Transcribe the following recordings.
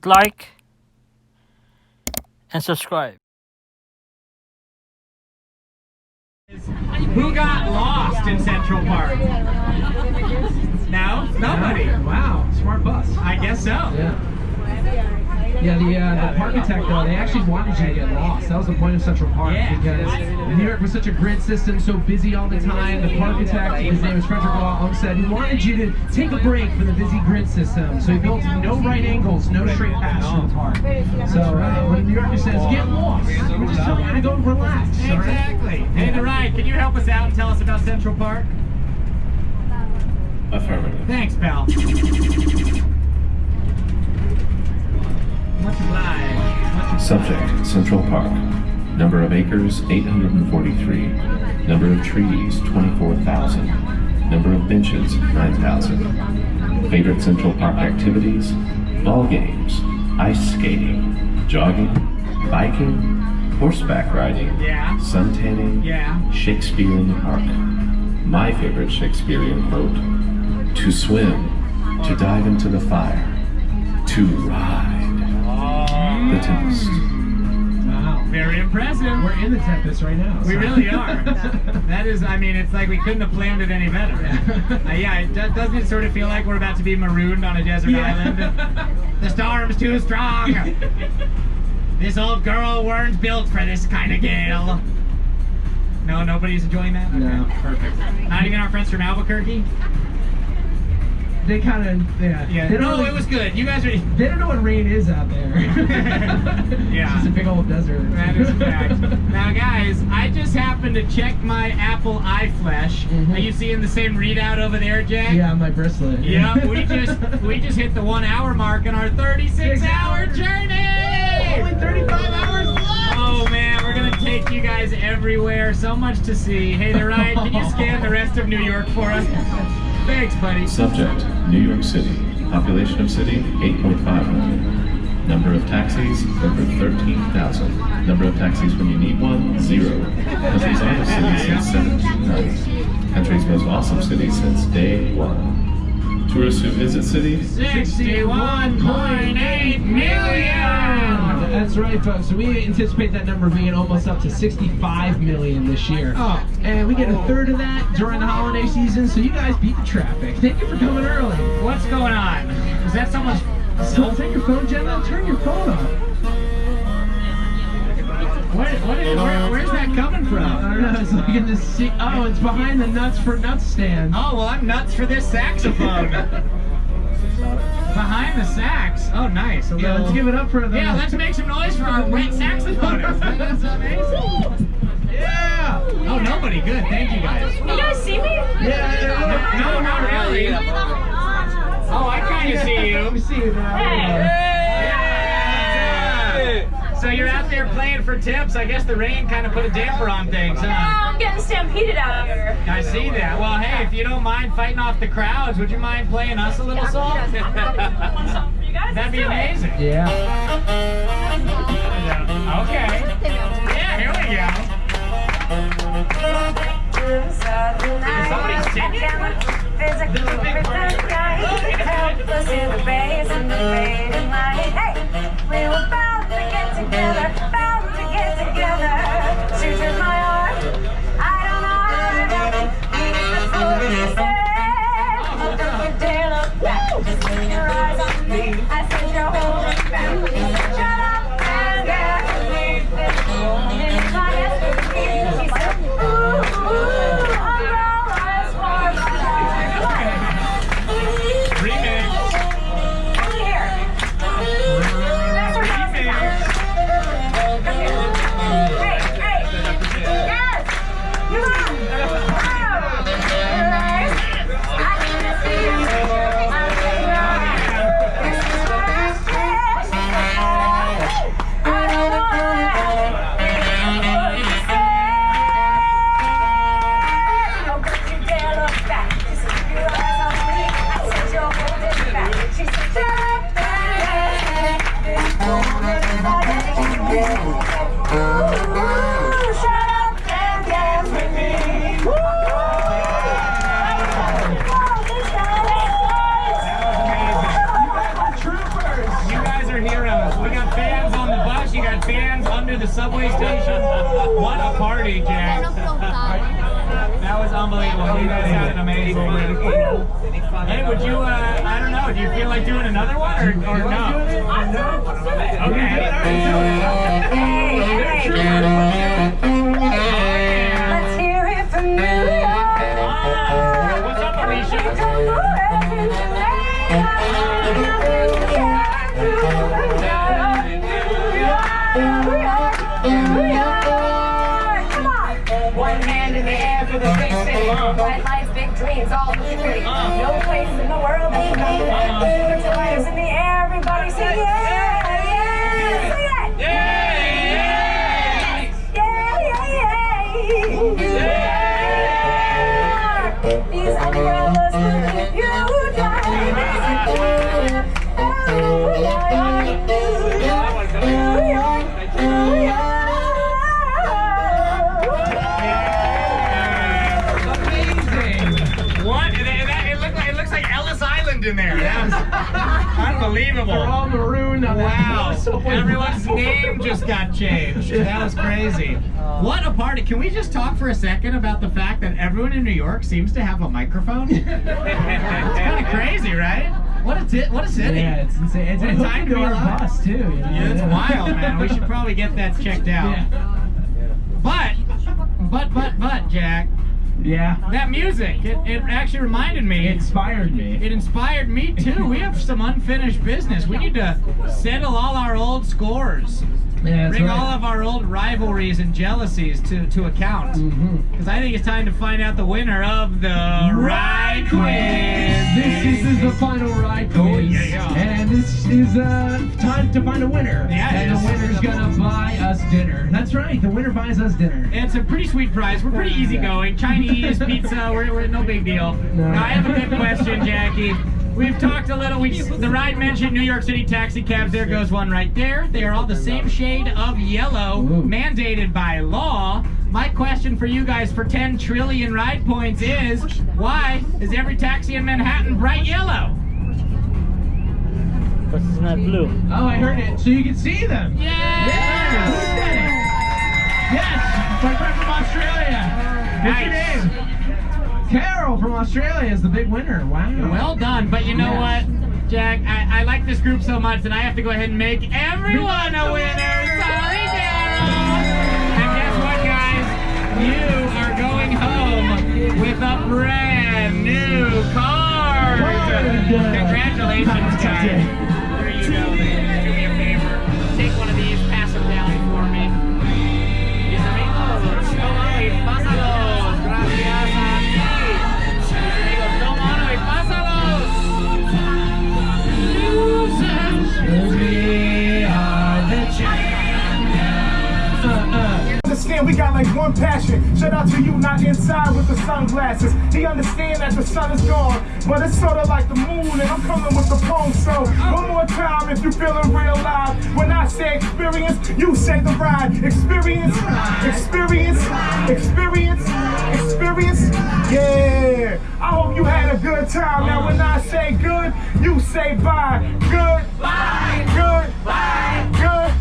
like, and subscribe. Who got lost in Central Park? No? Nobody. Wow, smart bus. I guess so. Yeah, the architect though, they actually wanted you to get lost. That was the point of Central Park, because New York was such a grid system, so busy all the time. The architect, his name is Frederick Law, said he wanted you to take a break from the busy grid system. So he built no right angles, no straight paths through the park. So when New Yorker says get lost, we're just telling you to go relax. Exactly. Hey, the ride, can you help us out and tell us about Central Park? Affirmative. Thanks, pal. Much obliged. Subject, Central Park. Number of acres, 843. Number of trees, 24,000. Number of benches, 9,000. Favorite Central Park activities, ball games, ice skating, jogging, biking, horseback riding, suntanning, Shakespeare in the park. My favorite Shakespearean quote, to swim, to dive into the fire, to ride. The Tempest. Wow, very impressive. We're in the Tempest right now. We really are. That is, I mean, it's like we couldn't have planned it any better. Doesn't it sort of feel like we're about to be marooned on a desert island? The storm's too strong. This old girl weren't built for this kind of gale. No, nobody's enjoying that? Okay. No. Perfect. Not even our friends from Albuquerque? They kind of, It was good. You guys are... They don't know what rain is out there. It's just a big old desert. That is a fact. Now, guys, I just happened to check my Apple iFlash. Are you seeing the same readout over there, Jack? Yeah, my bracelet. Yeah, we just hit the 1 hour mark in our 36-hour journey! Only 35 hours left! Oh, man, we're going to take you guys everywhere. So much to see. Hey there, Ryan, can you scan the rest of New York for us? Thanks, buddy. Subject, New York City. Population of city, 8.5 million. Number of taxis, over 13,000. Number of taxis when you need one, 0. Country's oldest city since 1790. Country's most awesome city since day 1. Tourists who visit city, 61.8 million! That's right, folks. So we anticipate that number being almost up to 65 million this year. Oh. And we get a third of that during the holiday season, so you guys beat the traffic. Thank you for coming early. What's going on? Is that someone's... So take your phone, Jenna. Turn your phone off. Where's that coming from? I don't know. It's like in this seat. Oh, it's behind the Nuts for Nuts stand. Oh, well, I'm nuts for this saxophone. Behind the sax. Oh, nice. Yeah, let's give it up for the... Yeah, let's make some noise for our wet saxophonist. That's amazing. Yeah. Oh, nobody. Good. Thank you, guys. You guys see me? Yeah. No, not really. Oh, I kind of see you. We see you now. Hey. So you're out there playing for tips. I guess the rain kind of put a damper on things, huh? Yeah, I'm getting stampeded out here. I see that. Well, hey, if you don't mind fighting off the crowds, would you mind playing us a little song? One song for you guys. That'd be amazing. Yeah. Okay. Yeah, here we go. Is somebody singing? We were bound to get together, She took my arm, I don't know how to help it. That's what she said. Look up your day, look back, just put your eyes on me. I said you're holding back. She said shut up and get me. It's my destiny. She said ooh, umbrellas for my life. to the subway station. What a party, Jack. That was unbelievable. You guys had an amazing week. Hey, would you, I don't know, do you feel like doing another one or no? Okay. Let's hear it from New York. What's up, Alicia? One hand in the air for the big city. Bright lights, big dreams, all looking pretty. No place in the world ain't nothing. Put your lighters in the air, everybody say yeah, yeah, say it. Yeah. These umbrellas will keep you dry. In there. That was unbelievable. They're all marooned on wow. that. Everyone's name just got changed. That was crazy. What a party. Can we just talk for a second about the fact that everyone in New York seems to have a microphone? It's kind of crazy, right? What a city. Yeah, it's insane. It's a time to be our bus, too. You know? Yeah, it's wild, man. We should probably get that checked out. Yeah. But, Jack. Yeah. That music, it actually reminded me. It inspired me. It inspired me too. We have some unfinished business. We need to settle all our old scores. Yeah, Bring right. all of our old rivalries and jealousies to account. Because I think it's time to find out the winner of the Ride Quiz. This is the final Ride Quiz. Oh, yeah. And this is time to find a winner. Yeah, and the winner's gonna buy us dinner. That's right, the winner buys us dinner. It's a pretty sweet prize. We're pretty easygoing. Chinese, pizza, we're no big deal. No. Now, I have a good question, Jackie. We've talked a little, the ride mentioned New York City taxi cabs. There goes one right there. They are all the same shade of yellow, mandated by law. My question for you guys for 10 trillion ride points is, why is every taxi in Manhattan bright yellow? Because it's not blue. Oh, I heard it. So you can see them. Yes! Yes! My friend from Australia. What's your name? Carol from Australia is the big winner. Wow. Well done. But you know what, Jack? I like this group so much that I have to go ahead and make everyone a winner. Sorry, Carol. And guess what, guys? You are going home with a brand new car. Congratulations, guys. There you go. Do me a favor. Take one of these. Pass them down for me. Mis amigos, toma y pásalos. Gracias a ti. Mis amigos, toma y pásalos. We are the champions. Understand we got like one passion. Shout out to you, not inside with the sunglasses. He understand that the sun is gone, but it's sort of like the moon, and I'm coming with the poem. So one more time, if you feeling real live. When I say experience, you say the ride. Experience, experience, experience, experience. Yeah. I hope you had a good time. Now when I say good, you say bye. Good, bye, good, bye, good.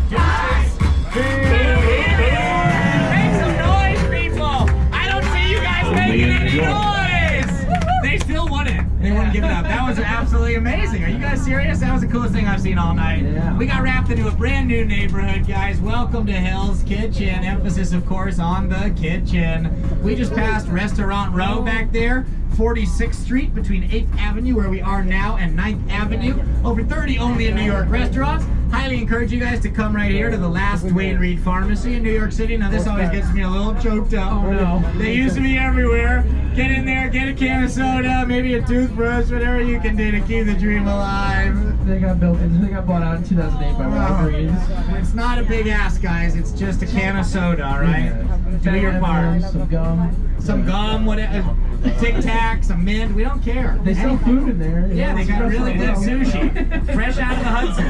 Make some noise, people! I don't see you guys making any noise! They still won it. They wouldn't give it up. That was absolutely amazing. Are you guys serious? That was the coolest thing I've seen all night. Yeah. We got wrapped into a brand new neighborhood, guys. Welcome to Hell's Kitchen. Emphasis, of course, on the kitchen. We just passed Restaurant Row back there. 46th Street between 8th Avenue, where we are now, and 9th Avenue. Over 30 only in New York restaurants. Highly encourage you guys to come right here to the last Dwayne Reed Pharmacy in New York City. Now this always gets me a little choked up. Oh no. They used to be everywhere. Get in there, get a can of soda, maybe a toothbrush, whatever you can do to keep the dream alive. They got built in. They got bought out in 2008 by Walgreens. It's not a big ask, guys. It's just a can of soda, all right? Do your part. Some gum. Some gum, whatever. Tic Tac, some mint. We don't care. They sell food in there. Yeah, they got really good sushi, fresh out of the Hudson.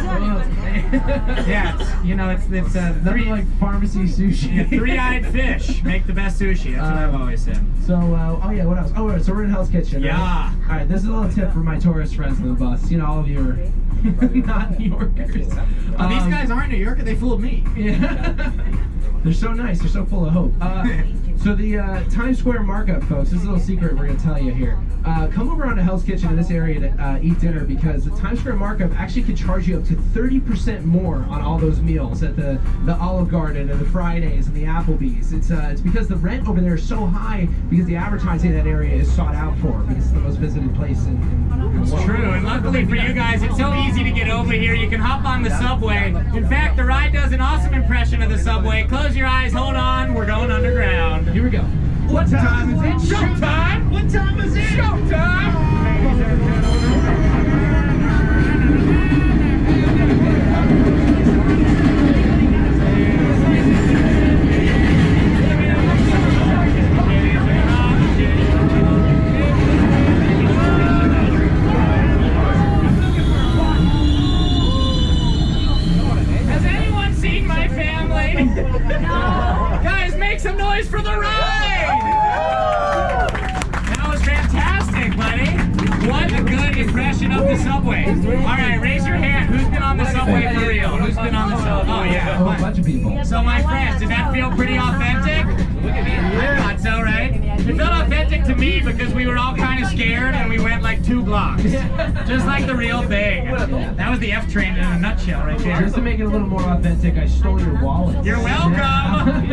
Yeah, it's nothing like pharmacy sushi. three-eyed fish make the best sushi. That's what I've always said. So, oh yeah, what else? Oh, so we're in Hell's Kitchen. Right? Yeah. All right, this is a little tip for my tourist friends on the bus. You know, all of you are Not New Yorkers. These guys aren't New Yorker. They fooled me. Yeah. They're so nice. They're so full of hope. So the Times Square markup, folks, this is a little secret we're going to tell you here. Come over onto Hell's Kitchen in this area to eat dinner, because the Times Square markup actually could charge you up to 30% more on all those meals at the Olive Garden and the Fridays and the Applebee's. It's because the rent over there is so high because the advertising in that area is sought out for, because it's the most visited place in It's true, and luckily for you guys, it's so easy to get over here. You can hop on the subway. In fact, the ride does an awesome impression of the subway. Close your eyes, hold on, we're going underground. Here we go. What time is it? Showtime! What time is it? Showtime! Has anyone seen my family? No. Guys, make some noise for the ride! That was fantastic, buddy. What a good impression of the subway. All right, raise your hand. Who's been on the subway for real? Who's been on the subway? Oh, yeah. A bunch of people. So, my friends, did that feel pretty authentic? I thought so, right? It felt authentic to me because we were all kind of scared and we went like 2 blocks. Just like the real thing. That was the F train in a nutshell right there. Just to make it a little more authentic, I stole your wallet. You're welcome!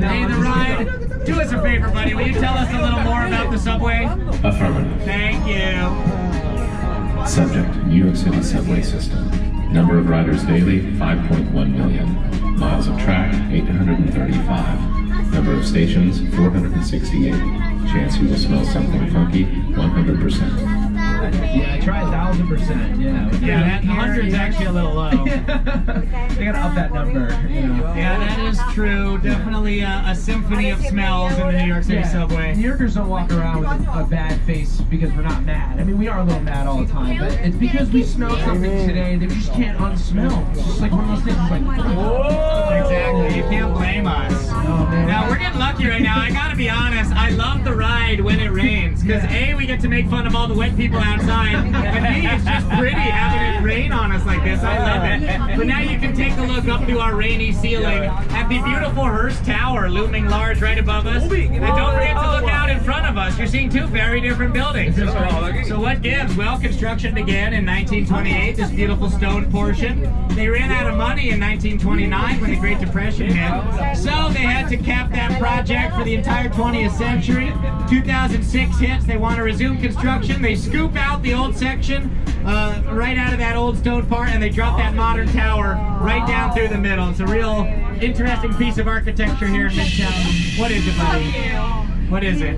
Hey, the ride. Do us a favor, buddy. Will you tell us a little more about the subway? Affirmative. Thank you. Subject, New York City subway system. Number of riders daily, 5.1 million. Miles of track, 835. Number of stations, 468. Chance you will smell something funky, 100%. Yeah, try 1,000%. Yeah. Yeah, that 100's actually a little low. They gotta up that number. You know. Yeah, that is true. Definitely a symphony of smells in the New York City subway. New Yorkers don't walk around with a bad face because we're not mad. I mean, we are a little mad all the time, but it's because we smelled something today that we just can't unsmell. It's just like one of those things like, Whoa! Exactly. You can't blame us. Oh, man. Now, we're getting lucky right now. I gotta be honest. I love the ride when it rains. Because A, we get to make fun of all the wet people outside. And B, it's just pretty having it rain on us like this. I love it. But now you can take a look up to our rainy ceiling at the beautiful Hearst Tower looming large right above us. And don't forget to look out in front of us. You're seeing 2 very different buildings. So what gives? Well, construction began in 1928, this beautiful stone portion. They ran out of money in 1929 when the Great Depression hit. So they had to cap that project for the entire 20th century. 2006 hits, they want to resume construction. They scoop out the old section right out of that old stone part, and they drop that modern tower right down through the middle. It's a real interesting piece of architecture here in Midtown. What is it, buddy? What is it?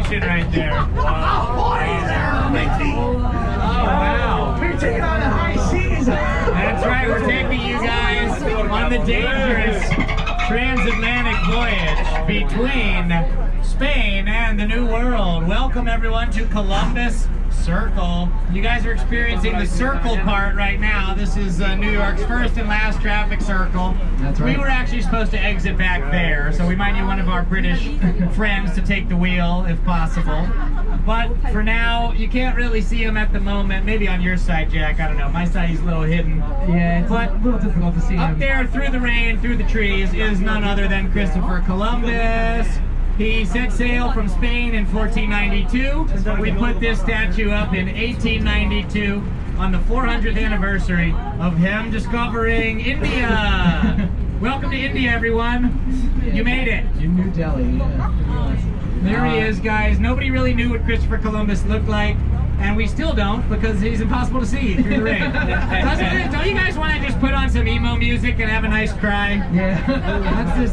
dedication right there. Wow. Oh, wow. We're taking on the high seas. That's right, we're taking you guys on the dangerous transatlantic voyage between Spain and the New World. Welcome everyone to Columbus Circle. You guys are experiencing the circle part right now. This is New York's first and last traffic circle. That's right. We were actually supposed to exit back there, so we might need one of our British friends to take the wheel if possible. But for now, you can't really see him at the moment. Maybe on your side, Jack, I don't know. My side, he's a little hidden. Yeah, it's a little difficult to see him. Up there through the rain, through the trees, is none other than Christopher Columbus. He set sail from Spain in 1492. We put this statue up in 1892 on the 400th anniversary of him discovering India. Welcome to India, everyone. You made it. In New Delhi, yeah. There he is, guys. Nobody really knew what Christopher Columbus looked like, and we still don't because he's impossible to see through the rain. Don't you guys want to just put on some emo music and have a nice cry? Yeah.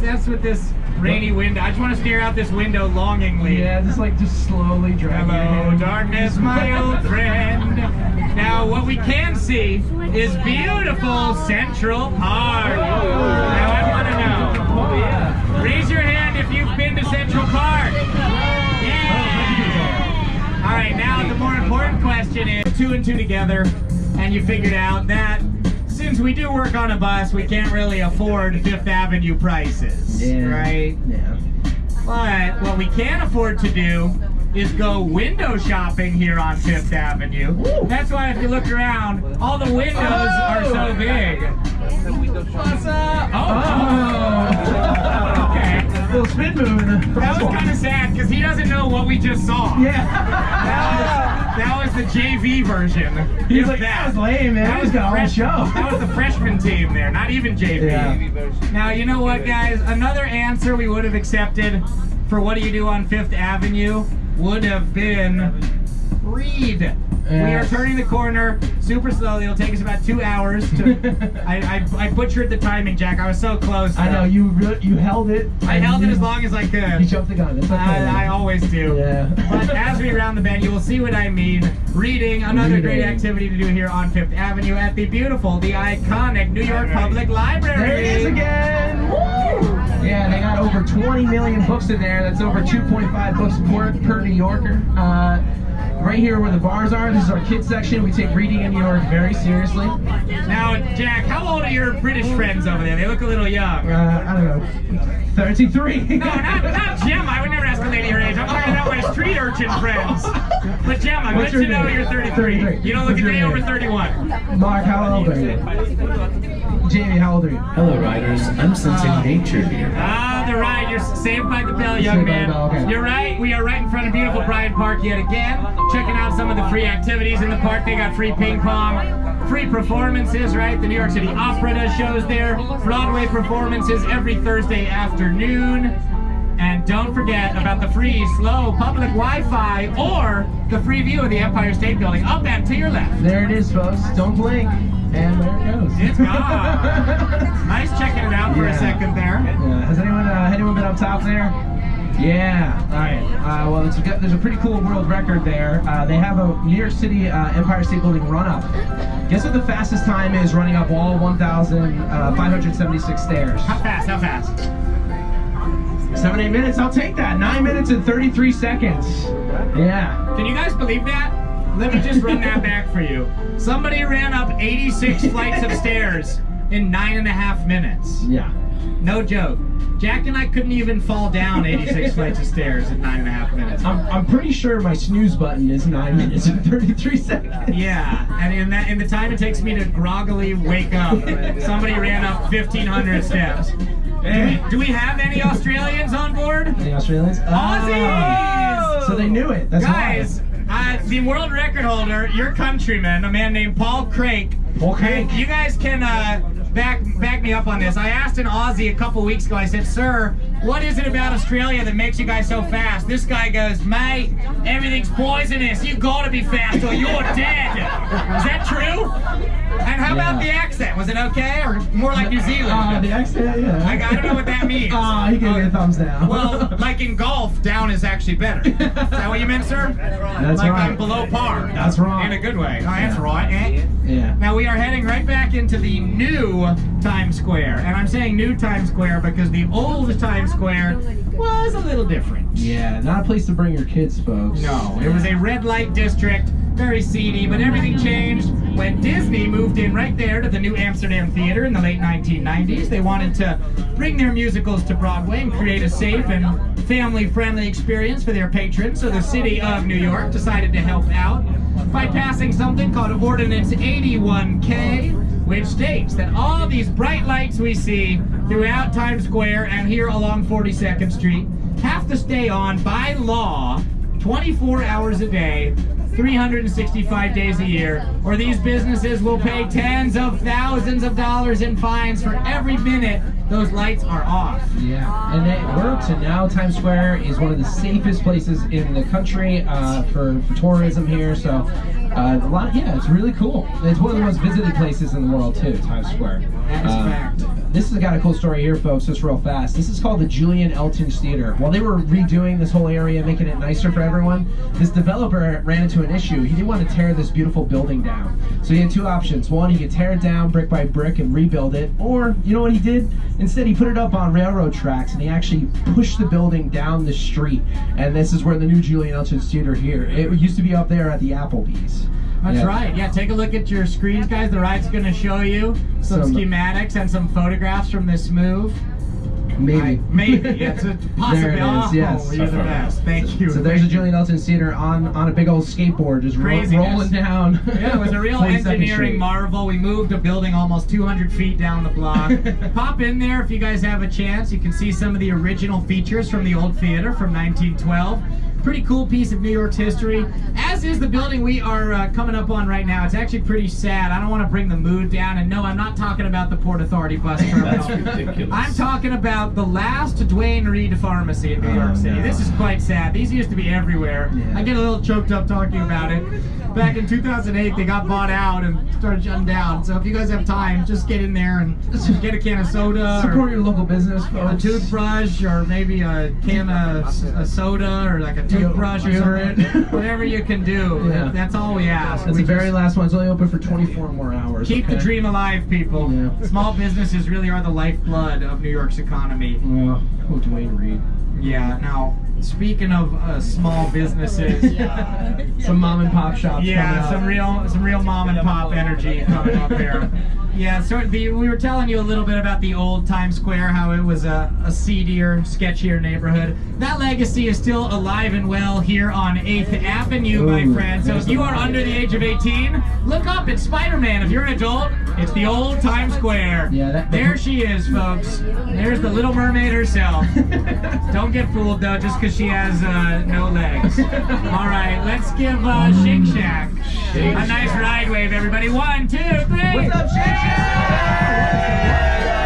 That's what this rainy window. I just want to stare out this window longingly. Yeah, just slowly driving. Hello, darkness, my old friend. Now, what we can see is beautiful Central Park. Now, I want to know. Oh, yeah. Raise your hand if you've been to Central Park. Yeah. All right, now the more important question is 2 and 2 together, and you figured out that since we do work on a bus, we can't really afford Fifth Avenue prices, right? Yeah. But what we can afford to do is go window shopping here on Fifth Avenue. That's why if you look around, all the windows are so big. What's up? Oh. Okay. A little spin move. That was kind of sad because he doesn't know what we just saw. Yeah. That was the JV version. He's like, that was lame, man. That was the whole show. That was the freshman team there, not even JV. Yeah. Now, you know what, guys? Another answer we would have accepted for what do you do on Fifth Avenue would have been read. Yes. We are turning the corner super slowly. It'll take us about 2 hours to. I butchered the timing, Jack. I was so close. I know you held it. I held it as long as I could. You jumped the gun. It's okay. I always do. Yeah. But as we round the bend, you will see what I mean. Reading, another great activity to do here on Fifth Avenue at the beautiful, the iconic New York Public Library. There it is again. Woo! Yeah, they got over 20 million books in there. That's over 2.5 books per New Yorker. Right here where the bars are, this is our kids section. We take reading in New York very seriously. Now, Jack, how old are your British friends over there? They look a little young. I don't know, 33. No, not Gemma. I would never ask a lady her age. I'm talking about my street urchin friends. But Gemma, good to know you're 33. You don't look a day over 31. Mark, how old are you? Jamie, how old are you? Hello, riders. I'm sensing nature here. Ah, the ride. You're saved by the bell, young man. Okay. You're right. We are right in front of beautiful Bryant Park yet again. Checking out some of the free activities in the park. They got free ping pong, free performances, right? The New York City Opera does shows there. Broadway performances every Thursday afternoon. And don't forget about the free, slow public Wi-Fi or the free view of the Empire State Building up and to your left. There it is, folks. Don't blink. And there it goes. It's gone. Nice checking it out for a second there. Yeah. Has anyone been up top there? Yeah. All right. Well, there's a pretty cool world record there. They have a New York City Empire State Building run-up. Guess what the fastest time is running up all 1,576 stairs? How fast? How fast? 7-8 minutes. I'll take that. 9 minutes and 33 seconds. Yeah. Can you guys believe that? Let me just run that back for you. Somebody ran up 86 flights of stairs in 9.5 minutes. Yeah. No joke. Jack and I couldn't even fall down 86 flights of stairs in 9.5 minutes. I'm pretty sure my snooze button is 9 minutes and 33 seconds. Yeah, and in the time it takes me to groggily wake up, somebody ran up 1,500 steps. Do we have any Australians on board? Any Australians? Aussies! So they knew it. That's guys, the world record holder, your countryman, a man named Paul Craik. Paul Craik. You guys can back me up on this. I asked an Aussie a couple weeks ago, I said, sir, what is it about Australia that makes you guys so fast? This guy goes, mate, everything's poisonous. You gotta be fast or you're dead. Is that true? And how about the accent? Was it okay, or more like New Zealand? The accent, yeah. I don't know what that means. He gave me a thumbs down. Well, like in golf, down is actually better. Is that what you meant, sir? That's like right. I'm below par. That's right. In a good way. Oh, that's right. Eh? Yeah. Now we are heading right back into the new Times Square. And I'm saying new Times Square because the old Times Square was a little different. Yeah, not a place to bring your kids, folks. No, it was a red light district, very seedy, but everything changed when Disney moved in right there to the New Amsterdam Theater in the late 1990s. They wanted to bring their musicals to Broadway and create a safe and family-friendly experience for their patrons, so the city of New York decided to help out by passing something called Ordinance 81K, which states that all these bright lights we see throughout Times Square and here along 42nd Street have to stay on by law 24 hours a day, 365 days a year, or these businesses will pay tens of thousands of dollars in fines for every minute those lights are off. Yeah, and it works, and now Times Square is one of the safest places in the country for tourism here, so it's really cool. It's one of the most visited places in the world too, Times Square. That is fact. This has got a cool story here, folks, just real fast. This is called the Julian Eltinge Theater. While they were redoing this whole area, making it nicer for everyone, this developer ran into an issue. He didn't want to tear this beautiful building down. So he had two options. One, he could tear it down brick by brick and rebuild it, or, you know what he did? Instead, he put it up on railroad tracks, and he actually pushed the building down the street. And this is where the new Julian Eltinge Theater here. It used to be up there at the Applebee's. That's right. Yeah, take a look at your screens, guys. The ride's going to show you some schematics and some photographs from this move. Maybe. Yeah, it's a possibility. There it is, yes. You're the best. Thank you. So there's a Julian Eltinge Theater on a big old skateboard, just rolling down. Yeah, it was a real engineering marvel. We moved a building almost 200 feet down the block. Pop in there if you guys have a chance. You can see some of the original features from the old theater from 1912. Pretty cool piece of New York's history, as is the building we are coming up on right now. It's actually pretty sad. I don't want to bring the mood down, and no, I'm not talking about the Port Authority bus terminal. That's ridiculous. I'm talking about the last Dwayne Reed Pharmacy in New York City. No. This is quite sad. These used to be everywhere. Yeah. I get a little choked up talking about it. Back in 2008, they got bought out and started shutting down. So if you guys have time, just get in there and get a can of soda. Support your local business, folks. A toothbrush, or maybe a can of a soda, or like a toothbrush or something. Whatever you can do. Yeah. That's all we ask. That's We the very just last one. It's only open for 24 more hours. keep the dream alive, people. Yeah. Small businesses really are the lifeblood of New York's economy. Oh, Dwayne Reed. Yeah, now, speaking of small businesses, Some mom and pop shops. yeah, some real mom and pop energy coming up here. Yeah, so we were telling you a little bit about the old Times Square, how it was a seedier, sketchier neighborhood. That legacy is still alive and well here on 8th Avenue, my friend. So if you are under the age of 18, look up, it's Spider-Man. If you're an adult, it's the old Times Square. Yeah, there she is, folks. There's the Little Mermaid herself. Don't get fooled, though, just because she has no legs. All right, let's give Shake Shack a nice ride wave, everybody. 1, 2, 3. What's up, Shake Shack?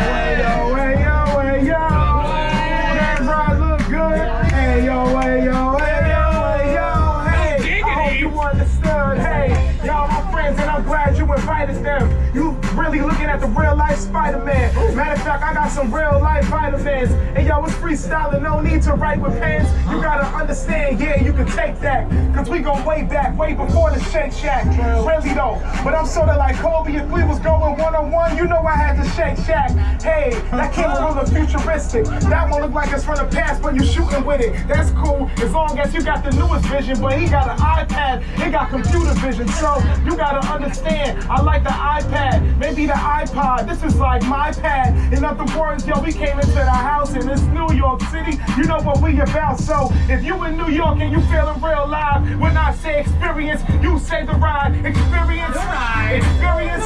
Hey yo, hey yo, hey yo. That ride look good. Hey yo, hey yo, hey yo, hey yo, hey. I hope you understood. Hey, y'all my friends, and I'm glad you invited them. You really looking at the real life Spider-Man. Matter of fact, I got some real life vitamins. And yo, it's freestyling, no need to write with pens. You gotta understand, yeah, you can take that. Cause we go way back, way before the Shake Shack. Really though, but I'm sorta like Kobe. If we was going one-on-one, you know I had to Shake Shack. Hey, that camera look futuristic. That one look like it's from the past, but you shooting with it. That's cool, as long as you got the newest vision. But he got an iPad, he got computer vision. So you gotta understand, I like the iPad, maybe the iPod. This is like my pad. In other words, yo, we came into the house in this New York City. You know what we about. So if you in New York and you feeling real live, when I say experience, you say the ride. Experience, experience,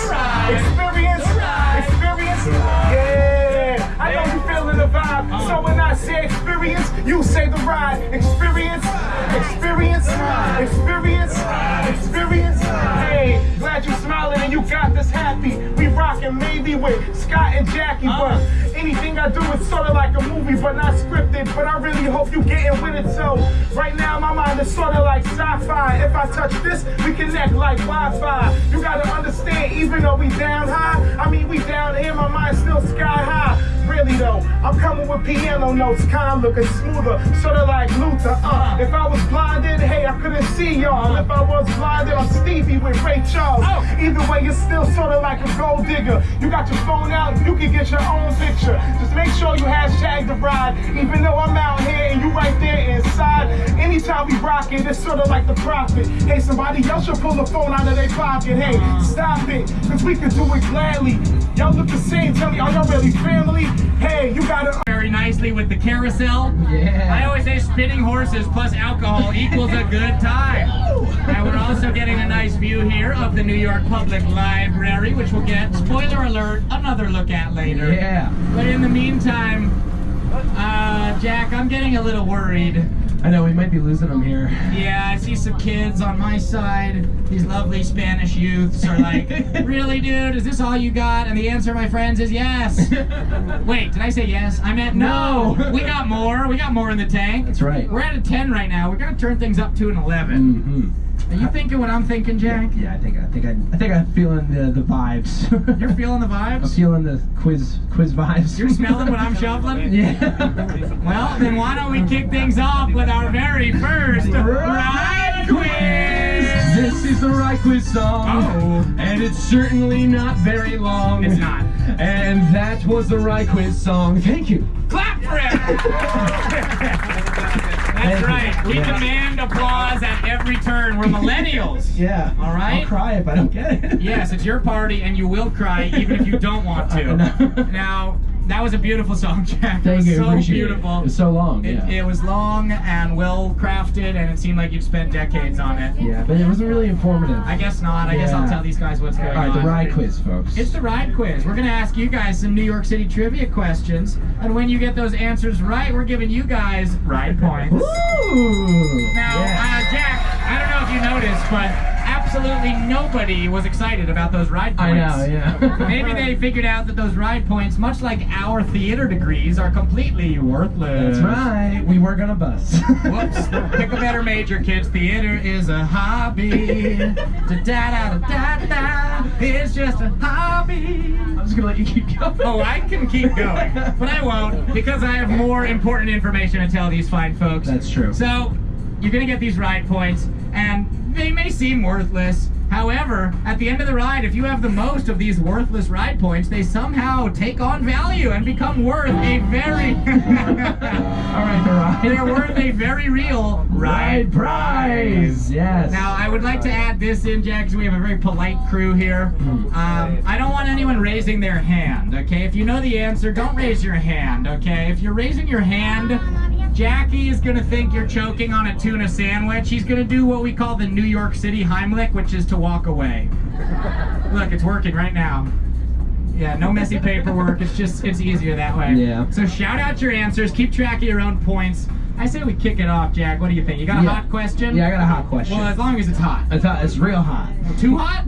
experience, experience. Yeah, I know you feeling the vibe. So when I say experience, you say the ride. Experience, experience, experience, experience. Hey, glad you smiling and you got this happy. We rockin' maybe with Scott and Jackie, but anything I do is sort of like a movie, but not scripted. But I really hope you getting with it. So right now my mind is sort of like sci-fi. If I touch this, we connect like Wi-Fi. You gotta understand, even though we down high, I mean we down here, my mind's still sky high. Really though, I'm coming with piano notes, kinda looking smoother, sorta like Luther. If I was blinded, hey, I couldn't see y'all. If I was blinded, I'm Stevie with Ray Charles. Either way, you're still sorta like a gold digger. You got your phone out, you can get your own picture. Just make sure you hashtag the ride, even though I'm out here and you right there inside. Anytime we rock it, it's sorta like the prophet. Hey, somebody else should pull the phone out of their pocket. Hey, stop it, cause we can do it gladly. Y'all look the same, tell me, are y'all really family? Hey, you gotta... Very nicely with the carousel. Yeah. I always say spinning horses plus alcohol equals a good time. And we're also getting a nice view here of the New York Public Library, which we'll get, spoiler alert, another look at later. Yeah. But in the meantime, Jack, I'm getting a little worried. I know, we might be losing them here. Yeah, I see some kids on my side. These lovely Spanish youths are like, really, dude? Is this all you got? And the answer, my friends, is yes. Wait, did I say yes? I meant no. We got more. We got more in the tank. That's right. We're at a 10 right now. We're gonna turn things up to an 11. Mm-hmm. Are you thinking what I'm thinking, Jack? Yeah, I think I'm feeling the vibes. You're feeling the vibes? I'm feeling the quiz vibes. You're smelling what I'm shuffling? Yeah. Well, then why don't we kick things off with our very first Ride Quiz? This is the Ride Quiz song. Oh. And it's certainly not very long. It's not. And that was the Ride Quiz song. Thank you. Clap for it! That's right. We demand applause at every turn. We're millennials. Yeah. All right? I'll cry if I don't get it. Yes, it's your party and you will cry even if you don't want to. Now, that was a beautiful song, Jack. Thank you. It was so Appreciate beautiful. It was so long. It was long and well crafted, and it seemed like you'd spent decades on it. Yeah, but it wasn't really informative. I guess not. I guess I'll tell these guys what's going on. All right, the Ride Quiz, folks. It's the Ride Quiz. We're going to ask you guys some New York City trivia questions, and when you get those answers right, we're giving you guys ride points. Ooh! Now, Jack, I don't know if you noticed, but absolutely nobody was excited about those ride points. I know, yeah. Maybe they figured out that those ride points, much like our theater degrees, are completely worthless. That's right. We were gonna bust. Whoops. Pick a better major, kids. Theater is a hobby. Da-da-da-da-da. It's just a hobby. I'm just gonna let you keep going. Oh, I can keep going, but I won't, because I have more important information to tell these fine folks. That's true. So, you're gonna get these ride points, and they may seem worthless. However, at the end of the ride, if you have the most of these worthless ride points, they somehow take on value and become worth a very... Alright, the ride. They're worth a very real ride prize. Yes. Now, I would like to add this in, Jack, because we have a very polite crew here. I don't want anyone raising their hand, okay? If you know the answer, don't raise your hand, okay? If you're raising your hand, Jackie is gonna think you're choking on a tuna sandwich. He's gonna do what we call the New York City Heimlich, which is to walk away. Look, it's working right now. Yeah, no messy paperwork. It's easier that way. Yeah. So shout out your answers. Keep track of your own points. I say we kick it off, Jack. What do you think? You got a hot question? Yeah, I got a hot question. Well, as long as it's hot. It's real hot. Too hot?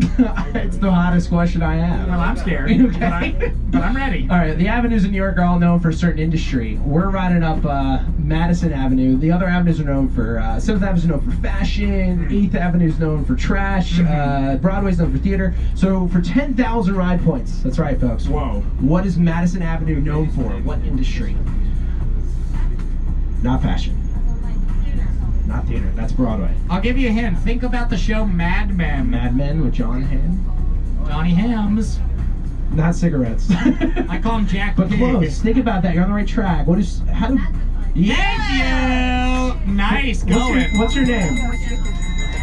It's the hottest question I have. Well, I'm scared. Okay. But I'm ready. All right, the avenues in New York are all known for a certain industry. We're riding up Madison Avenue. The other avenues are known for, 7th Avenue is known for fashion, 8th Avenue is known for trash, Broadway's known for theater. So for 10,000 ride points, that's right, folks. Whoa. What is Madison Avenue known for? What industry? Not fashion. Not theater. That's Broadway. I'll give you a hint. Think about the show Mad Men. Mad Men with John Hamm. Johnny Hams. Not cigarettes. I call him Jack But Pig. close. Think about that. You're on the right track. What is? How do? Thank you. Nice going. What's your name?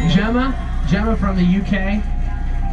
Gemma. Gemma from the UK.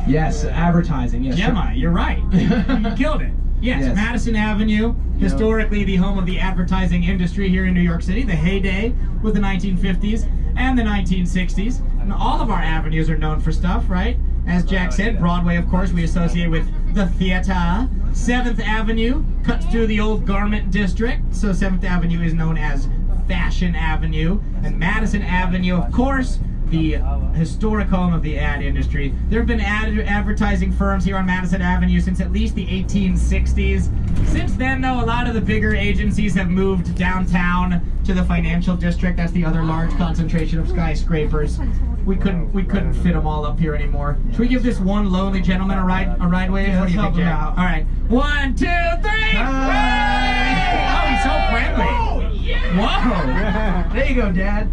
Yes, advertising. Yes. Gemma, you're right. You killed it. Yes, Madison Avenue, historically the home of the advertising industry here in New York City. The heyday was the 1950s and the 1960s. And all of our avenues are known for stuff, right? As Jack said, Broadway, of course, we associate with the theater. 7th Avenue cuts through the old garment district, so 7th Avenue is known as Fashion Avenue. And Madison Avenue, of course, the historic home of the ad industry. There have been advertising firms here on Madison Avenue since at least the 1860s. Since then, though, a lot of the bigger agencies have moved downtown to the financial district. That's the other large concentration of skyscrapers. We couldn't fit them all up here anymore. Should we give this one lonely gentleman a ride wave? Yeah, What do you think, let's help him Jack? out. All right, 1, 2, 3. Hey! Oh, he's so friendly. Whoa! There you go, Dad.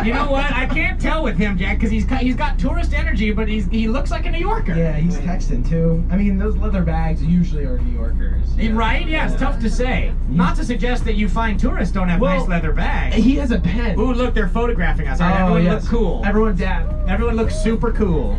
You know what? I can't tell with him, Jack, because he's got tourist energy, but he looks like a New Yorker. Yeah, he's texting too. I mean, those leather bags usually are New Yorkers. Right? Yeah, it's tough to say. Not to suggest that you find tourists don't have nice leather bags. He has a pen. Ooh, look, they're photographing us. All right, everyone looks cool. Everyone dab. Everyone looks super cool.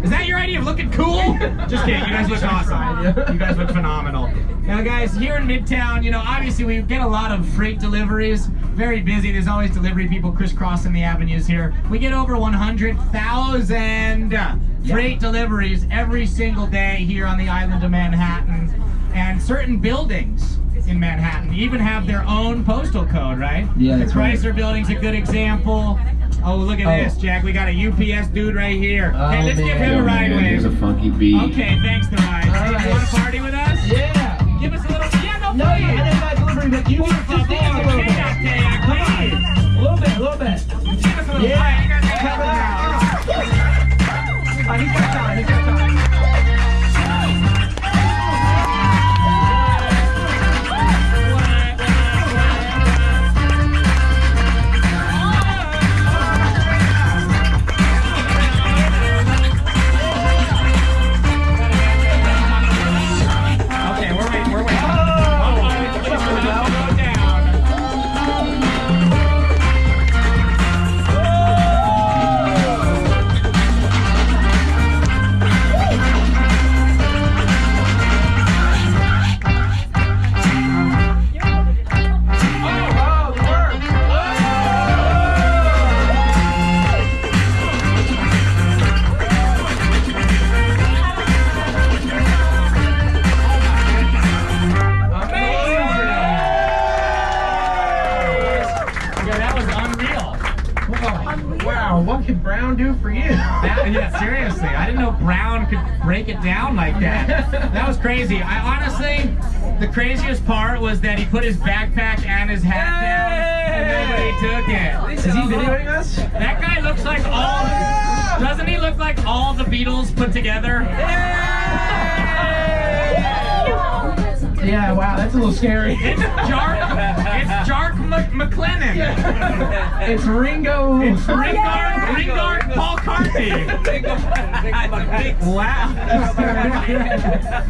Is that your idea of looking cool? Just kidding. You guys look awesome. You guys look phenomenal. Now, guys, here in Midtown, you know, obviously we get a lot of freight deliveries. Very busy. There's always delivery people crisscrossing the avenues here. We get over 100,000 freight deliveries every single day here on the island of Manhattan. And certain buildings in Manhattan even have their own postal code, right? Yeah, the that's right. Chrysler Building's a good example. Oh, look at this, Jack. We got a UPS dude right here. Oh, Hey, let's give him a ride Here's wave. a funky beat. Okay, thanks, the ride. All Hey, right. you want to party with us? Yeah. Give us a little. Yeah, no, No, I please. didn't buy delivery, but you Por just dance favor, a little bit. quédate aquí. A little bit, a little bit. Give us a little. Yeah. All right, you guys can Come help us out. on. He's got time. He's got time. Okay, we're waiting. We're waiting. Go down. Yeah, that was unreal. Wow, what can Brown do for you? Yeah, seriously. I didn't know Brown could break it down like that. That was crazy. I honestly, the craziest part was that he put his backpack and his hat down and nobody took it. Is he videoing us? That guy looks like all, doesn't he look like all the Beatles put together? Yeah, wow, that's a little scary. It's Jark McLennan. It's Ringo. It's Ringard Paul Cartney. Wow.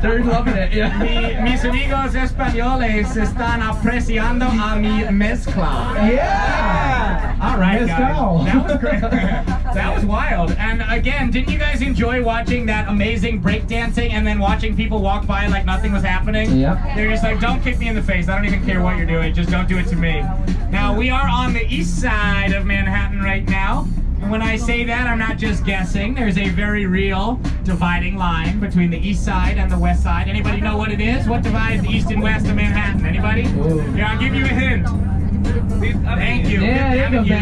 They're loving it, yeah. Mis amigos españoles están apreciando a mi mezcla. Yeah. All right, Let's guys. go. That was great. That was wild. And again, didn't you guys enjoy watching that amazing breakdancing and then watching people walk by like nothing was happening? Yep. They're just like, don't kick me in the face. I don't even care what you're doing. Just don't do it to me. Now, we are on the east side of Manhattan right now. And when I say that, I'm not just guessing. There's a very real dividing line between the east side and the west side. Anybody know what it is? What divides the east and west of Manhattan? Anybody? Here, I'll give you a hint. Thank you. Yeah, there you go,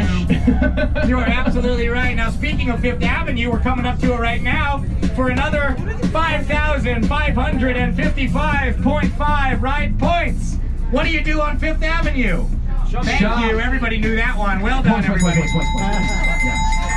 Fifth You are absolutely right. Now, speaking of Fifth Avenue, we're coming up to it right now for another 5,555.5 ride points. What do you do on Fifth Avenue? Thank you. Everybody knew that one. Well done, everybody.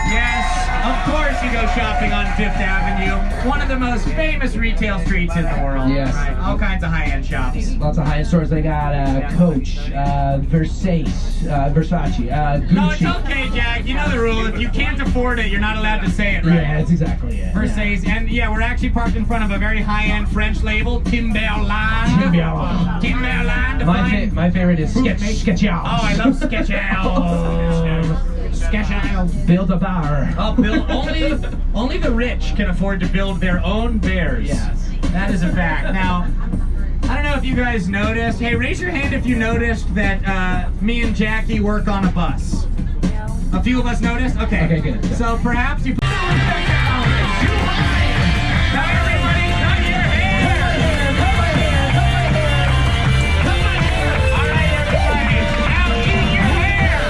Yes, of course you go shopping on Fifth Avenue. One of the most famous retail streets in the world. Yes. Right? All kinds of high-end shops. Lots of high-end stores. They got Coach, Versace, Gucci. No, it's okay, Jack. You know the rule. If you can't afford it, you're not allowed to say it, right? Yeah, that's exactly it. Versace. And yeah, we're actually parked in front of a very high-end French label, Timberland. Timberland. Timberland. My favorite is Sketch Oh, I love Sketch-Out. Sketch-Out. Build a bar. Oh, only the rich can afford to build their own bears. Yes. That is a fact. Now, I don't know if you guys noticed. Hey, raise your hand if you noticed that me and Jackie work on a bus. A few of us noticed? Okay. Okay, good. So perhaps you... Now everybody, cut your hair! All right, everybody. Now eat your hair!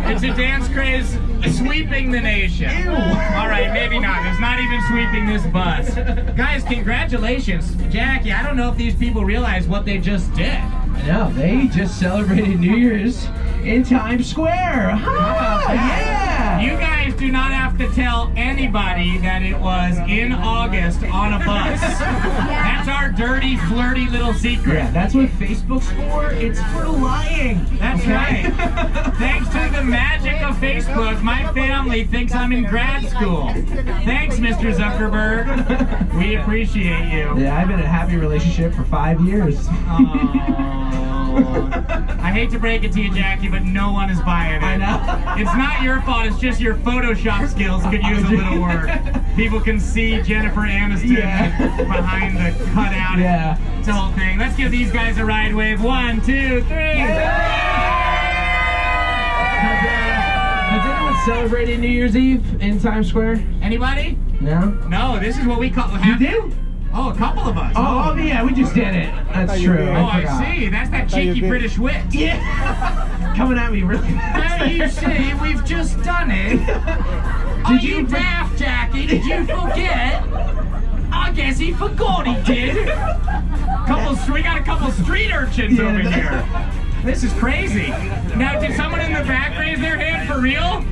It's a dance craze sweeping the nation. Ew. All right, maybe not. It's not even sweeping this bus. Guys, congratulations. Jackie, I don't know if these people realize what they just did. I know, they just celebrated New Year's in Times Square. Yeah. You guys do not have to tell anybody that it was in August on a bus. That's our dirty, flirty little secret. Yeah, that's what Facebook's for. It's for lying. That's right. Thanks to the magic of Facebook, my family thinks I'm in grad school. Thanks, Mr. Zuckerberg. We appreciate you. Yeah, I've been in a happy relationship for 5 years. I hate to break it to you, Jackie, but no one is buying it. I know. It's not your fault, it's just your Photoshop skills could use a little work. People can see Jennifer Aniston behind the cutout. Yeah. It's the whole thing. Let's give these guys a ride wave. 1, 2, 3. Has anyone celebrated New Year's Eve in Times Square? Anybody? No? No, this is what we call... You do? Oh, a couple of us. Oh, yeah, we just did it. That's true. Oh, I see. That's that cheeky British wit. Yeah. Coming at me really fast. Hey, you see, we've just done it. Did you daft, Jackie? Did you forget? I guess he forgot he did. We got a couple street urchins over here. This is crazy. Now, did someone in the back raise their hand for real?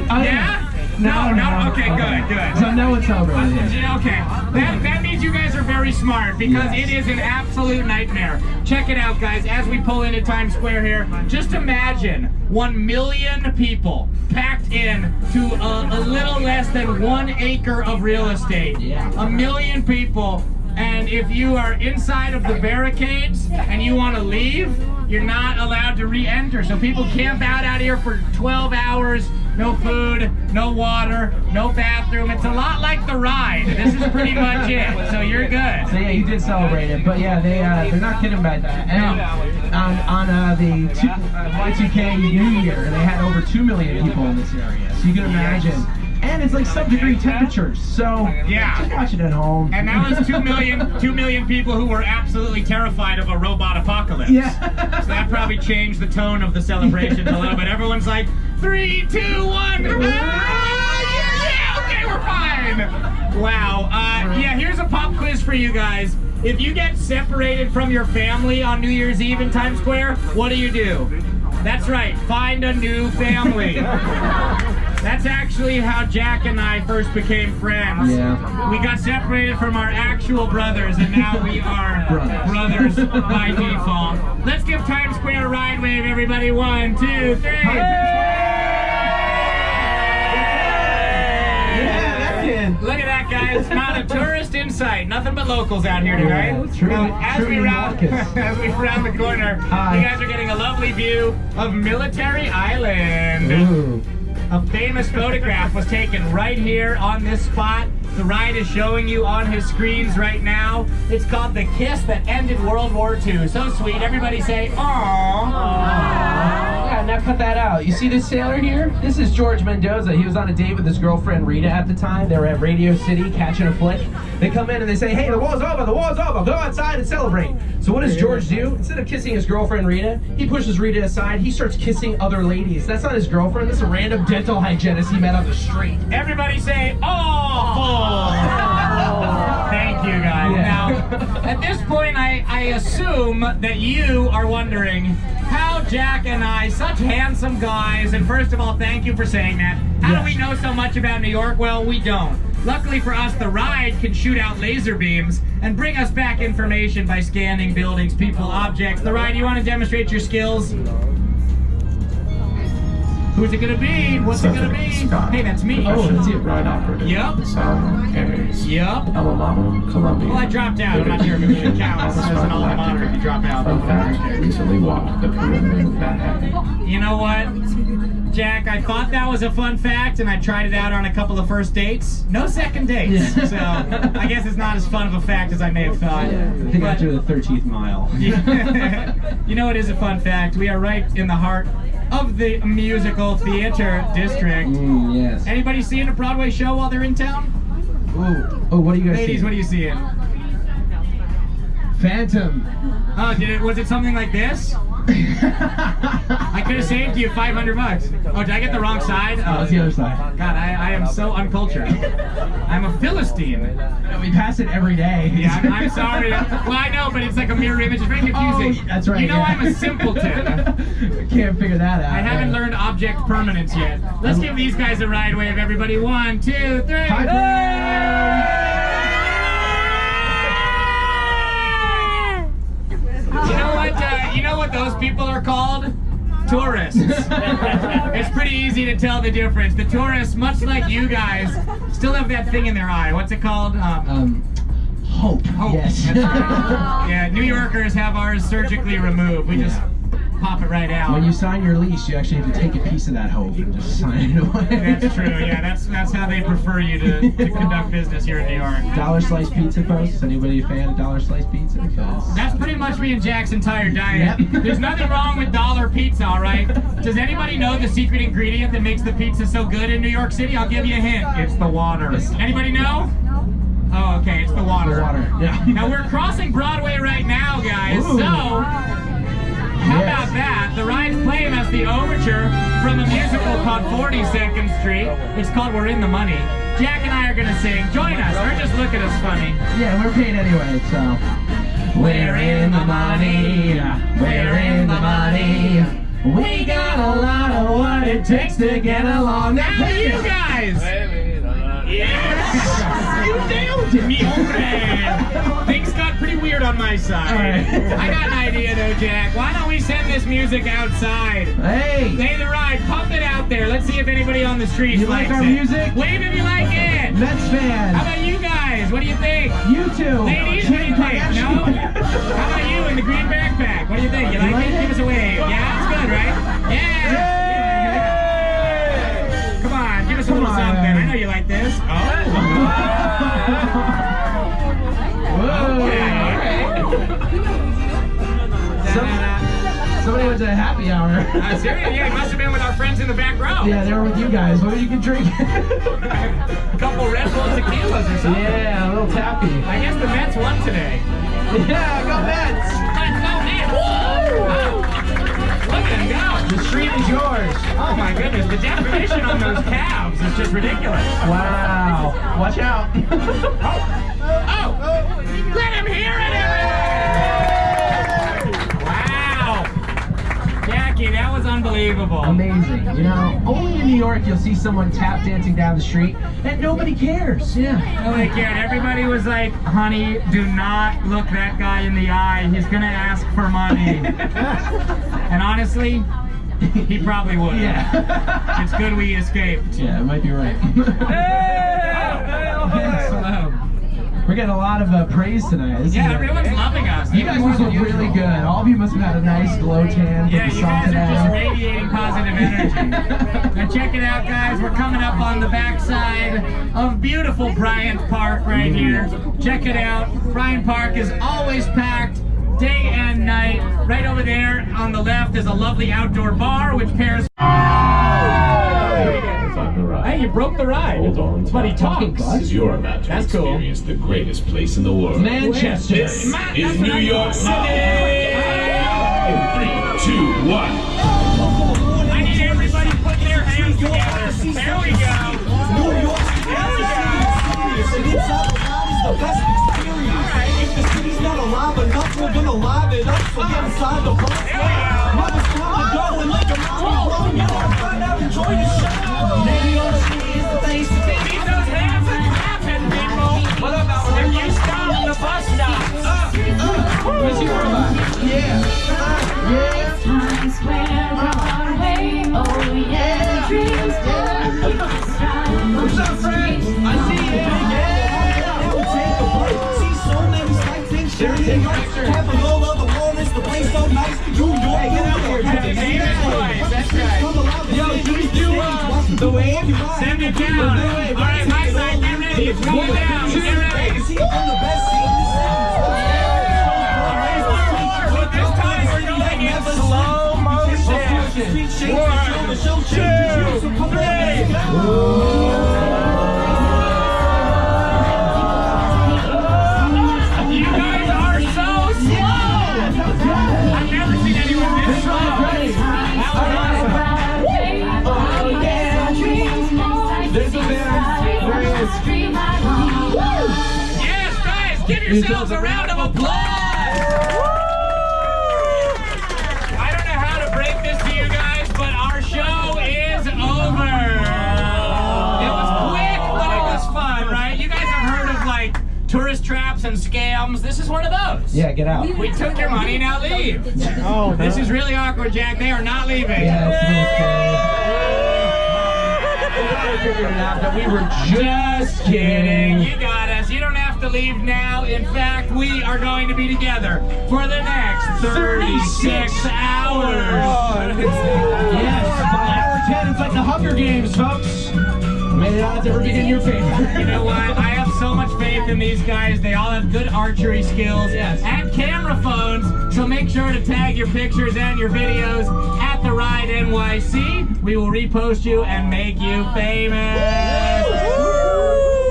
Yeah? No. Okay, good. So no one's celebrating. Okay, that means you guys are very smart because it is an absolute nightmare. Check it out, guys. As we pull into Times Square here, just imagine 1 million people packed in to a little less than 1 acre of real estate. Yeah. 1 million people. And if you are inside of the barricades and you want to leave, you're not allowed to re-enter. So people camp out here for 12 hours, no food, no water, no bathroom. It's a lot like the ride. This is pretty much it. So you're good. So yeah, you did celebrate it, but yeah, they're not kidding about that. And on the Y2K New Year, they had over 2 million people in this area. So you can imagine. And it's like sub-degree temperatures, so just watch it at home. And that was 2 million people who were absolutely terrified of a robot apocalypse. Yeah. So that probably changed the tone of the celebrations a little bit. Everyone's like, 3, 2, 1. Okay, we're fine. Wow. Yeah, here's a pop quiz for you guys. If you get separated from your family on New Year's Eve in Times Square, what do? That's right, find a new family. That's actually how Jack and I first became friends. Yeah. We got separated from our actual brothers, and now we are brothers by default. Let's give Times Square a ride wave, everybody. 1, 2, 3. Look at that, guys. Not a tourist in sight. Nothing but locals out here tonight. As we round the corner, you guys are getting a lovely view of Military Island. Ooh. A famous photograph was taken right here on this spot. The ride is showing you on his screens right now. It's called The Kiss That Ended World War II. So sweet. Everybody say, aww. Yeah, now cut that out. You see this sailor here? This is George Mendoza. He was on a date with his girlfriend Rita at the time. They were at Radio City catching a flick. They come in and they say, hey, the war's over, go outside and celebrate. So what does George do? Instead of kissing his girlfriend Rita, he pushes Rita aside. He starts kissing other ladies. That's not his girlfriend. That's a random dental hygienist he met on the street. Everybody say, awful. Thank you, guys. Yeah. Now, at this point, I assume that you are wondering how Jack and I, such handsome guys, and first of all, thank you for saying that. How do we know so much about New York? Well, we don't. Luckily for us, the ride can shoot out laser beams and bring us back information by scanning buildings, people, objects. The ride, you want to demonstrate your skills? Who's it gonna be? What's it gonna be? Scott. Hey, that's me. Oh, that's you. Ride operative. Yep. South Aries. Yep. Alma Mater, Columbia. Well, I dropped out. I'm not sure if it really counts as an alma mater if you drop out. Fun fact, recently walked the perimeter of Manhattan. You know what, Jack? I thought that was a fun fact, and I tried it out on a couple of first dates. No second dates. So I guess it's not as fun of a fact as I may have thought. I think after the 13th mile. You know, it is a fun fact. We are right in the heart of the musical theater district. Yes. Anybody seeing a Broadway show while they're in town? Ooh. Oh, what are you guys Ladies, seeing? what are you seeing? Phantom. Oh, was it something like this? I could have saved you $500. Oh, did I get the wrong side? Oh, it's the other side. God, I am so uncultured. I'm a Philistine. We pass it every day. Yeah, I'm sorry. Well, I know, but it's like a mirror image. It's very confusing. Oh, that's right. You know, yeah. I'm a simpleton. Can't figure that out. I haven't learned object permanence yet. Let's give these guys a ride wave, everybody. 1, 2, 3. High You know what those people are called? Tourists. It's pretty easy to tell the difference. The tourists, much like you guys, still have that thing in their eye. What's it called? Hope. That's Yes. right. Yeah, New Yorkers have ours surgically removed. We just pop it right out. When you sign your lease, you actually have to take a piece of that hope and just sign it away. That's true. Yeah, that's how they prefer you to conduct business here in New York. Dollar slice pizza, folks. Is anybody a fan of dollar slice pizza? That's pretty much me and Jack's entire diet. Yep. There's nothing wrong with dollar pizza, all right? Does anybody know the secret ingredient that makes the pizza so good in New York City? I'll give you a hint. It's the water. Anybody know? Oh, okay, it's the water. The water, yeah. Now we're crossing Broadway right now, guys. Ooh. So, how about that? The ride's playing us the overture from a musical called 42nd Street. It's called We're in the Money. Jack and I are gonna sing. Join us, or just look at us funny. Yeah, we're paid anyway, so. We're in the money. We're in the money. We got a lot of what it takes to get along. Now you guys! Yes! You nailed it! Me hombre! Things got pretty weird on my side. Right. I got an idea though, Jack. Why don't we send this music outside? Hey! Play the ride, pump it out there. Let's see if anybody on the street You likes like our it. music? Wave if you like it! Mets fan. How about you guys? What do you think? You two. Ladies, what do you think? No? How about you in the green backpack? What do you think? You like it? Give us a wave. Yeah, it's good, right? Yeah! Come on, give us a little something. I know you like this. Oh. Okay. Somebody went to a happy hour. Seriously? Yeah, he must have been with our friends in the back row. Yeah, they were with you guys. What you can drink? A couple Red Bull tequilas or something. Yeah, a little tappy. I guess the Mets won today. Yeah, go Mets! Let's go Mets! Wow. Look at them go! The street is yours. Oh my goodness, the definition on those calves is just ridiculous. Wow. Watch out. Oh! Let him hear it! Wow! Jackie, that was unbelievable. Amazing. You know, only in New York you'll see someone tap dancing down the street and nobody cares. Yeah. Nobody cared. Everybody was like, honey, do not look that guy in the eye. He's gonna ask for money. And honestly, he probably would. Yeah. It's good we escaped. Yeah, it might be right. We're getting a lot of praise tonight. This Yeah, is everyone's loving us. You guys must look really good. All of you must have had a nice glow tan for Yeah, the you song guys today. are just radiating positive energy. Now check it out, guys. We're coming up on the backside of beautiful Bryant Park right here. Check it out. Bryant Park is always packed, day and night. Right over there on the left is a lovely outdoor bar, which pairs... Hey, you broke the ride. Hold on. But he talks. Because you're about to That's cool. experience the greatest place in the world. Manchester. This is New York City. 3, 2, 1. I need everybody to put their hands together. There we go. New York City is the best experience. If the city's not alive enough, we're gonna live it up. So get inside the bus. Now it's time to go and let the money roll. You know, find out, enjoy the show. New York City is the place to be. Keep those hands and clapping, people. What about if you stop in the bus stop? What's your robot? Yeah. Times Square, Broadway, oh yeah, dreams done. What's up, Frank? I see you. Yeah, we'll take a break. See so many sights and shining lights. Capital of the world is the place so nice. New York, Hey, get out here, Kevin. That's right. Yo, should we do the wave? Send it down. All right, my side, get ready. It's going down. Get ready. See, I'm the best seat in the But this time we're going in slow motion. 1, 2, 3. You guys are so slow. I've never seen anyone this give yourselves a round of applause. I don't know how to break this to you guys, but our show is over. It was quick, but it was fun, right? You guys have heard of like tourist traps and scams. This is one of those. Yeah, get out. We took your money, now leave. Oh, This is really awkward, Jack. They are not leaving. Yeah, we figured it out that we were Just kidding. You got us. You don't have to leave now. In fact, we are going to be together for the next 36 hours. Yes, by hour 10, it's like the Hunger Games, folks. May the odds ever be in your favor. You know what? I have so much faith in these guys. They all have good archery skills and camera phones. So make sure to tag your pictures and your videos at the Ride NYC. We will repost you and make you famous.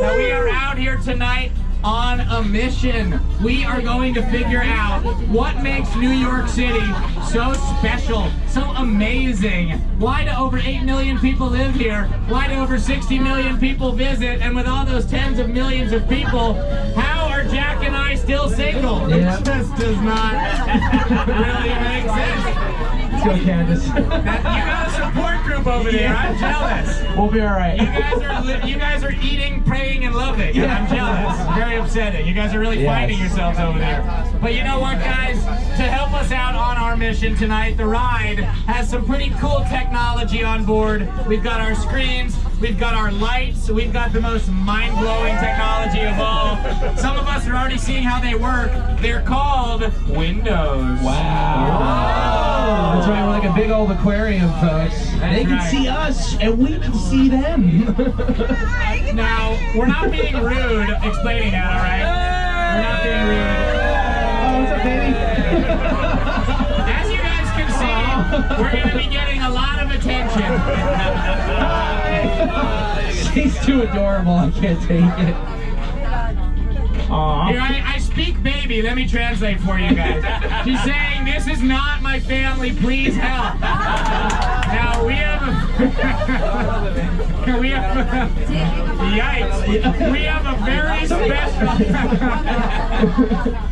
Now we are out here tonight on a mission. We are going to figure out what makes New York City so special, so amazing. Why do over 8 million people live here? Why do over 60 million people visit? And with all those tens of millions of people, how are Jack and I still single? It just does not really make sense. Let's go, Candace. You got a support group over there. I'm jealous. We'll be all right. You guys are eating, praying, and loving. And I'm jealous. Very upsetting. You guys are really finding yourselves over there. But you know what, guys? To help us out on our mission tonight, the Ride has some pretty cool technology on board. We've got our screens, we've got our lights, we've got the most mind-blowing technology of all. Some of us are already seeing how they work. They're called windows. Wow. That's right, we're like a big old aquarium, folks. They can see us, and we can see them. Now, we're not being rude explaining that, all right? We're not being rude. Oh, what's up, baby? As you guys can see, we're going to be getting a lot of attention. She's too adorable, I can't take it. Here, I speak baby. Let me translate for you guys. She's saying, this is not my family, please help. Now, we have yikes. We have a very special...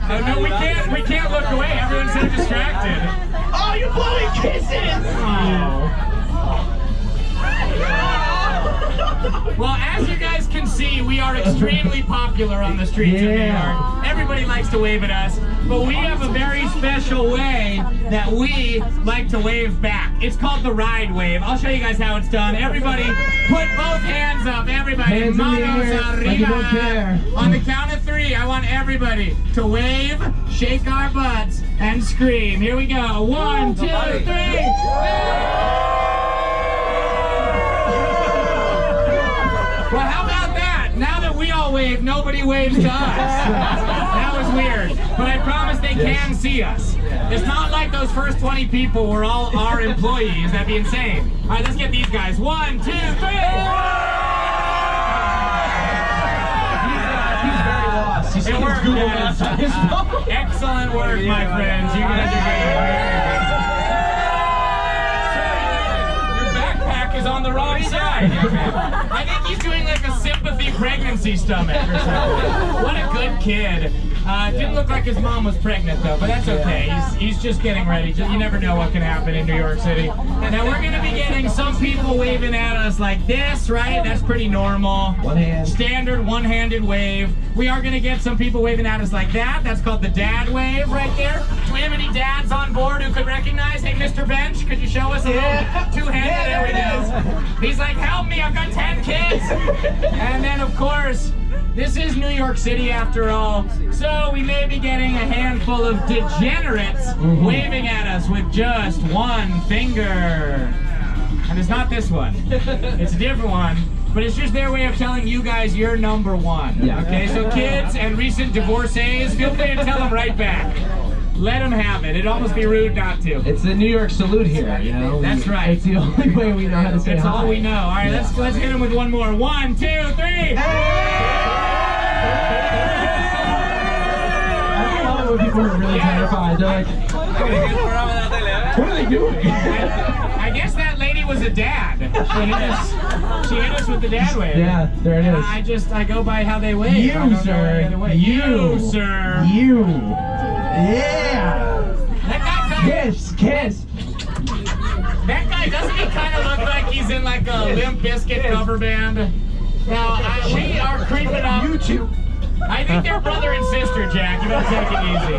Oh, no, we can't look away. Everyone's so distracted. Oh, you're blowing kisses! Oh. Well, as you guys can see, we are extremely popular on the streets of New York. Everybody likes to wave at us, but we have a very special way that we like to wave back. It's called the Ride Wave. I'll show you guys how it's done. Everybody, put both hands up. Everybody, hands manos arriba. Like you don't care. On the count of 3, I want everybody to wave, shake our butts, and scream. Here we go. 1, 2, 3. Well, how about that? Now that we all wave, nobody waves to us. That was weird. But I promise they can see us. It's not like those first 20 people were all our employees. That'd be insane. All right, let's get these guys. 1, 2, 3. He's very lost. It worked, yeah. Excellent work, my friends. You guys are great. Is on the wrong side. I think he's doing like a sympathy pregnancy stomach or something. What a good kid. Didn't look like his mom was pregnant though, but that's okay. He's just getting ready. You never know what can happen in New York City. Now we're gonna be getting some people waving at us like this, right? That's pretty normal. One hand. Standard one-handed wave. We are gonna get some people waving at us like that. That's called the dad wave right there. Do we have any dads on board who could recognize? Hey, Mr. Bench, could you show us a little two-handed? There we go. He's like, help me, I've got 10 kids. And then of course, this is New York City after all, so we may be getting a handful of degenerates waving at us with just one finger. And it's not this one, it's a different one, but it's just their way of telling you guys you're number one. Yeah. Okay, so kids and recent divorcees, feel free to tell them right back. Let them have it. It'd almost be rude not to. It's the New York salute here, you know? That's right. It's the only way we know how to say It's hi. all we know. All right, let's hit them with one more. 1, 2, 3. I love it when people are really terrified. They're like, what are they doing? I guess that lady Katie was a dad. She hit us with the dad wave. Yeah, there it is. I go by how they wave. I don't know sir. how they wave. You, sir. You. Yeah. That guy kind Kiss, kiss. That guy, doesn't he kind of look like he's in like a Limp Bizkit cover band? Now, we are creeping up. YouTube. I think they're brother and sister, Jack. You better take it easy.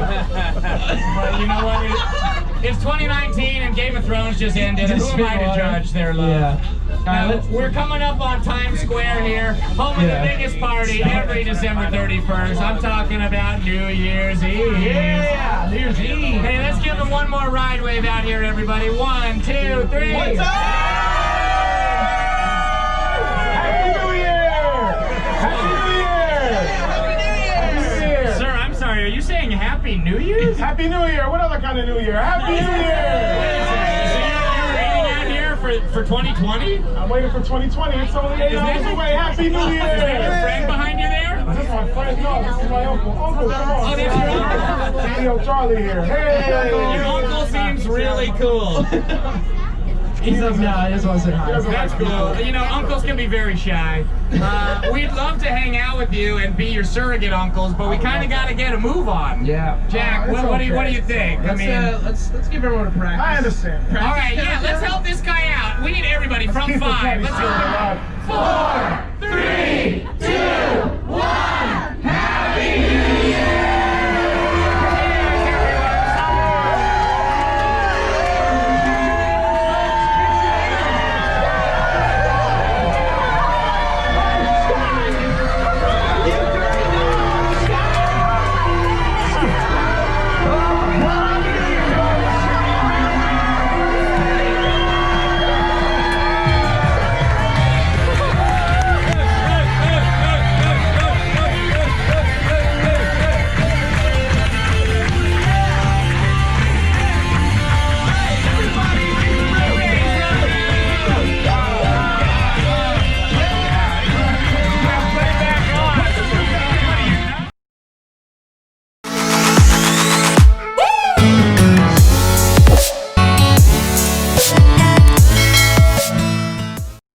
But you know what? It's 2019 and Game of Thrones just ended. Who am I to judge their love? Yeah. Now, we're coming up on Times Square here, home of the biggest party every December 31st. I'm talking about New Year's Eve. Yeah, New Year's Eve. Hey, let's give them one more ride wave out here, everybody. 1, 2, 3. What's up? Happy New Year! Happy New Year! Happy New Year! Sir, I'm sorry, are you saying Happy New Year's? Happy New Year! What other kind of New Year? Happy New Year! For 2020? I'm waiting for 2020. It's only 8 hours away. Happy New Year! Is that your friend behind you there? This is my friend. No, this is my uncle. Uncle, come on. Oh, that's your uncle? Daddy Charlie here. Hey! Your uncle seems really cool. He's like, no, I just want to say hi. That's cool. You know, uncles can be very shy. We'd love to hang out with you and be your surrogate uncles, but we kind of got to get a move on. Yeah. Jack, what do you think? Let's give everyone a practice. I understand. All right, yeah, let's help this guy out. We need everybody from 5. Let's go. 4, 3, 2,